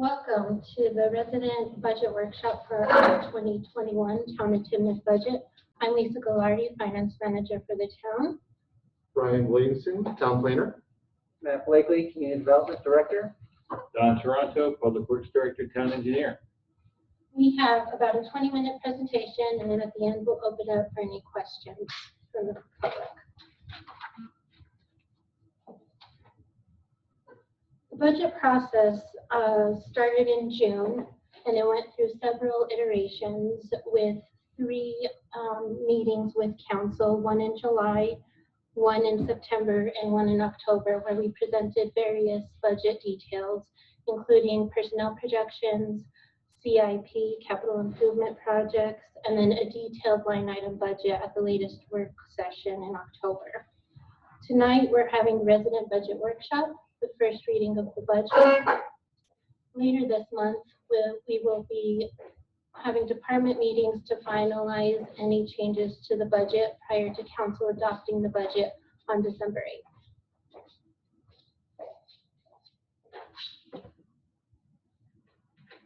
Welcome to the resident budget workshop for our 2021 Town of Timoth budget. I'm Lisa Gallardi, Finance Manager for the town. Brian Williamson, Town Planner. Matt Blakely, Community Development Director. Don Toronto, Public Works Director, Town Engineer. We have about a 20-minute presentation, and then at the end we'll open up for any questions from the public. The budget process started in June, and it went through several iterations with three meetings with council, one in July, one in September, and one in October, where we presented various budget details, including personnel projections, CIP, capital improvement projects, and then a detailed line item budget at the latest work session in October. Tonight, we're having resident budget workshop, the first reading of the budget. Later this month, we will be having department meetings to finalize any changes to the budget prior to council adopting the budget on December 8th.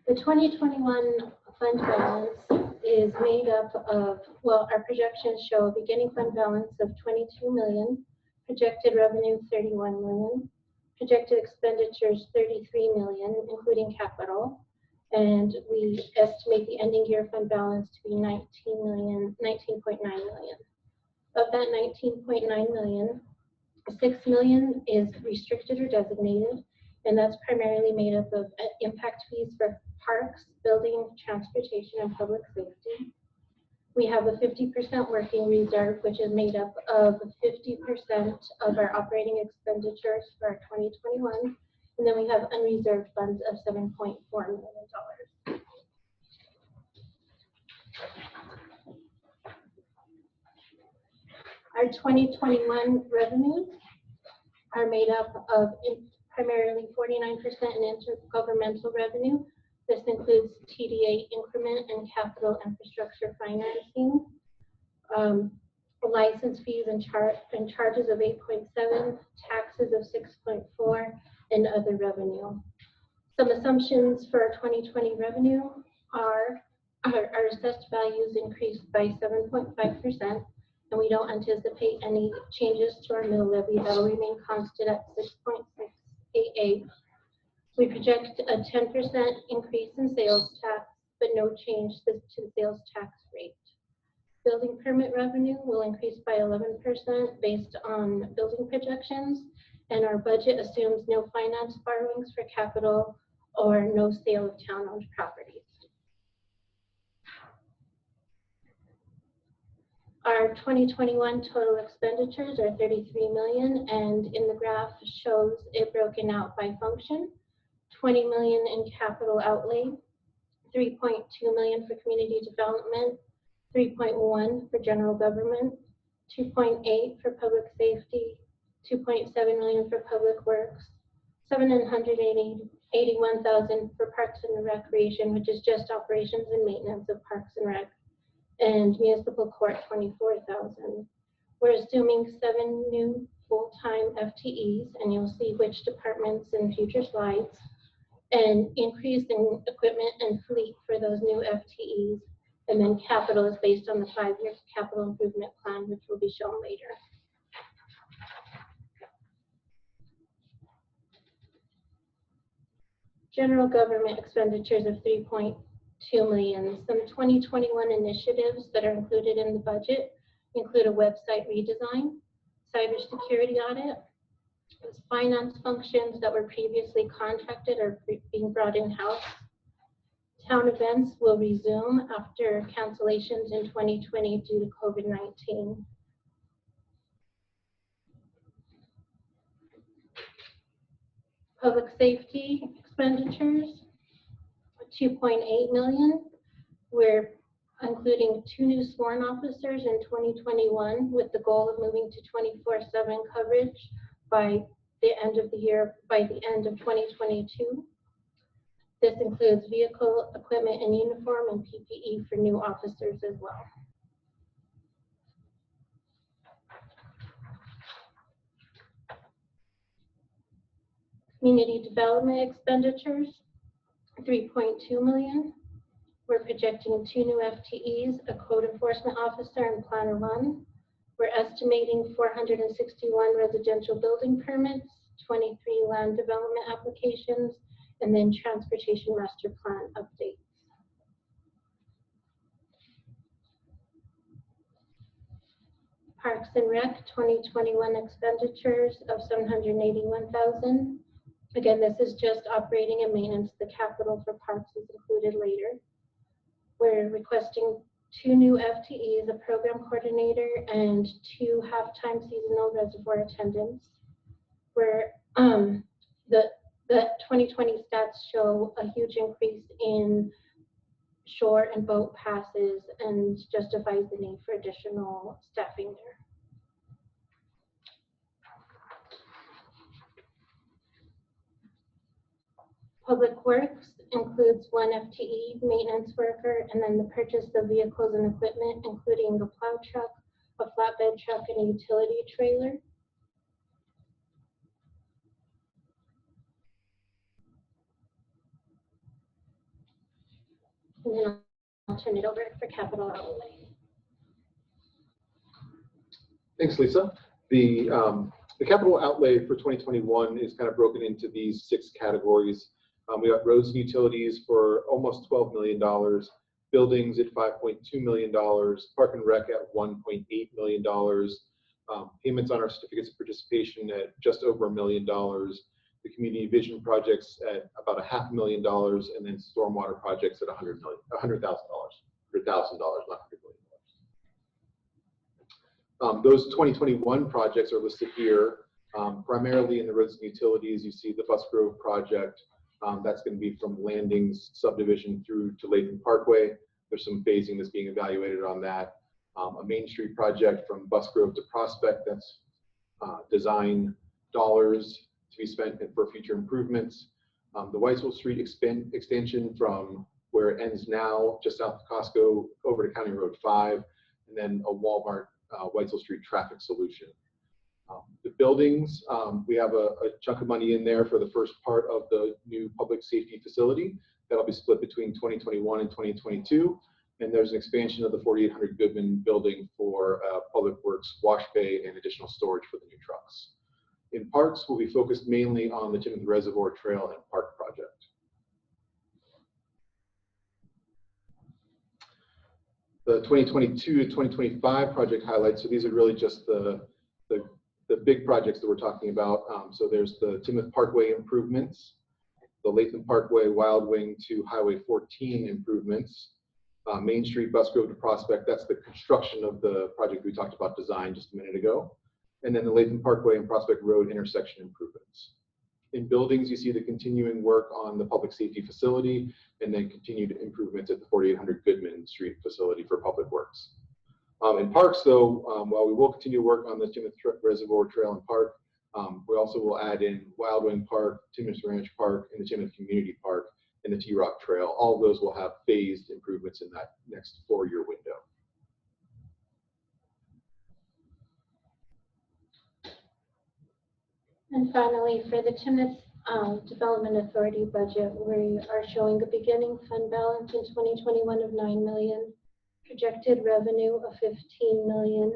The 2021 fund balance is made up of, well, our projections show a beginning fund balance of 22 million, projected revenue 31 million, projected expenditures 33 million, including capital, and we estimate the ending year fund balance to be 19.9 million. Of that 19.9 million, 6 million is restricted or designated, and that's primarily made up of impact fees for parks, building, transportation, and public safety. We have a 50% working reserve, which is made up of 50% of our operating expenditures for our 2021. And then we have unreserved funds of $7.4 million. Our 2021 revenues are made up of primarily 49% in intergovernmental revenue. This includes TDA increment and capital infrastructure financing, license fees and charges of 8.7, taxes of 6.4, and other revenue. Some assumptions for our 2020 revenue are our assessed values increased by 7.5%, and we don't anticipate any changes to our mill levy. That will remain constant at 6.688. We project a 10% increase in sales tax, but no change to the sales tax rate. Building permit revenue will increase by 11% based on building projections, and our budget assumes no finance borrowings for capital or no sale of town-owned properties. Our 2021 total expenditures are 33 million, and in the graph shows it broken out by function. 20 million in capital outlay, 3.2 million for community development, 3.1 for general government, 2.8 for public safety, 2.7 million for public works, 781,000 for parks and recreation, which is just operations and maintenance of parks and rec, and municipal court 24,000. We're assuming 7 new full-time FTEs, and you'll see which departments in future slides, and increase in equipment and fleet for those new FTEs, and then capital is based on the 5-year capital improvement plan, which will be shown later. General government expenditures of 3.2 million. Some 2021 initiatives that are included in the budget include a website redesign, cybersecurity audit, finance functions that were previously contracted are being brought in-house. Town events will resume after cancellations in 2020 due to COVID-19. Public safety expenditures, 2.8 million. We're including 2 new sworn officers in 2021 with the goal of moving to 24/7 coverage by the end of the year, by the end of 2022. This includes vehicle, equipment, and uniform and PPE for new officers as well. Community development expenditures, 3.2 million. We're projecting 2 new FTEs, a code enforcement officer and planner 1. We're estimating 461 residential building permits, 23 land development applications, and then transportation master plan updates. Parks and Rec 2021 expenditures of 781,000. Again, this is just operating and maintenance. The capital for parks is included later. We're requesting 2 new FTEs, a program coordinator, and 2 half-time seasonal reservoir attendants. Where the 2020 stats show a huge increase in shore and boat passes and justifies the need for additional staffing there. Public Works includes 1 FTE maintenance worker, and then the purchase of vehicles and equipment, including a plow truck, a flatbed truck, and a utility trailer. And then I'll turn it over for capital outlay. Thanks, Lisa. The capital outlay for 2021 is kind of broken into these 6 categories. We got roads and utilities for almost $12 million, buildings at $5.2 million, park and rec at $1.8 million, payments on our certificates of participation at just over $1 million, the community vision projects at about $500,000, and then stormwater projects at $100,000, not $100 million. Those 2021 projects are listed here, primarily in the roads and utilities. You see the Busgrove project. That's going to be from Landings subdivision through to Latham Parkway. There's some phasing that's being evaluated on that. A Main Street project from Busgrove to Prospect. That's design dollars to be spent for future improvements. The Whitesville Street extension from where it ends now, just south of Costco, over to County Road 5, and then a Walmart Whitesville Street traffic solution. The buildings, we have a chunk of money in there for the first part of the new public safety facility. That'll be split between 2021 and 2022. And there's an expansion of the 4800 Goodman building for Public Works wash bay and additional storage for the new trucks. In parks, we'll be focused mainly on the Timothy Reservoir Trail and Park project. The 2022 to 2025 project highlights, so these are really just the big projects that we're talking about. So there's the Timoth Parkway improvements, the Latham Parkway Wild Wing to Highway 14 improvements, Main Street Busgrove to Prospect. That's the construction of the project we talked about design just a minute ago. And then the Latham Parkway and Prospect Road intersection improvements. In buildings, you see the continuing work on the public safety facility and then continued improvements at the 4800 Goodman Street facility for Public Works. In parks, though, while we will continue to work on the Timoth Reservoir Trail and Park, we also will add in Wild Wing Park, Timoth Ranch Park, and the Timoth Community Park and the T-Rock Trail. All of those will have phased improvements in that next 4-year window. And finally, for the Timoth Development Authority budget, we are showing a beginning fund balance in 2021 of $9 million, projected revenue of $15 million,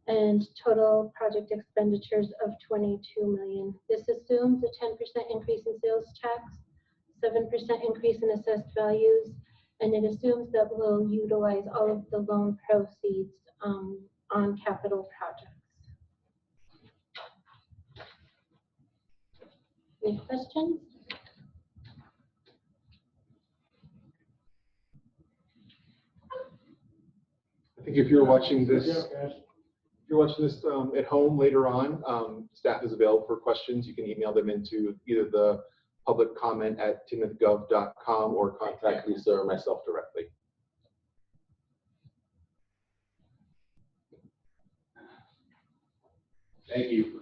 and total project expenditures of $22 million. This assumes a 10% increase in sales tax, 7% increase in assessed values, and it assumes that we'll utilize all of the loan proceeds on capital projects. Any questions? I think if you're watching this, at home later on, staff is available for questions. You can email them into either the public comment at timothgov.com or contact Lisa or myself directly. Thank you.